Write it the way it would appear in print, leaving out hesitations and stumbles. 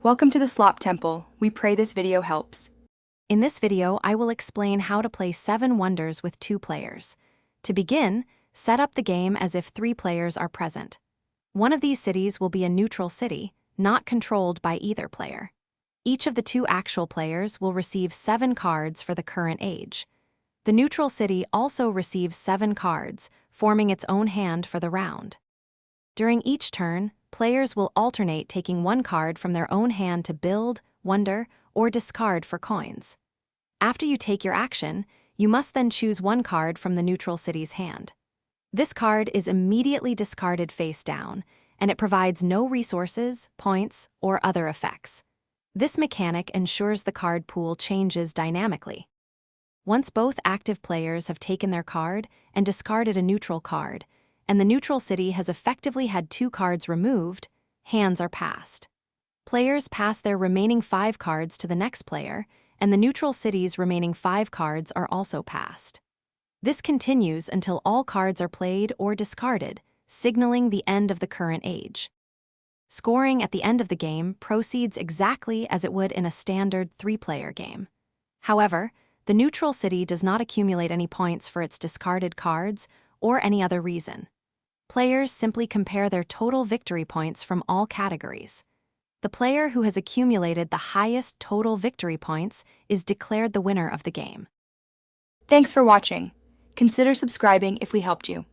Welcome to the Slop Temple. We pray this video helps. In this video, I will explain how to play 7 wonders with 2 players. To begin, set up the game as if 3 players are present. One of these cities will be a neutral city, not controlled by either player. Each of the 2 actual players will receive 7 cards for the current age. The neutral city also receives 7 cards, forming its own hand for the round. During each turn, players will alternate taking 1 card from their own hand to build, wonder, or discard for coins. After you take your action, you must then choose 1 card from the neutral city's hand. This card is immediately discarded face down, and it provides no resources, points, or other effects. This mechanic ensures the card pool changes dynamically. Once both active players have taken their card and discarded a neutral card, and the neutral city has effectively had 2 cards removed, hands are passed. Players pass their remaining 5 cards to the next player, and the neutral city's remaining 5 cards are also passed. This continues until all cards are played or discarded, signaling the end of the current age. Scoring at the end of the game proceeds exactly as it would in a standard 3-player game. However, the neutral city does not accumulate any points for its discarded cards or any other reason. Players simply compare their total victory points from all categories. The player who has accumulated the highest total victory points is declared the winner of the game. Thanks for watching. Consider subscribing if we helped you.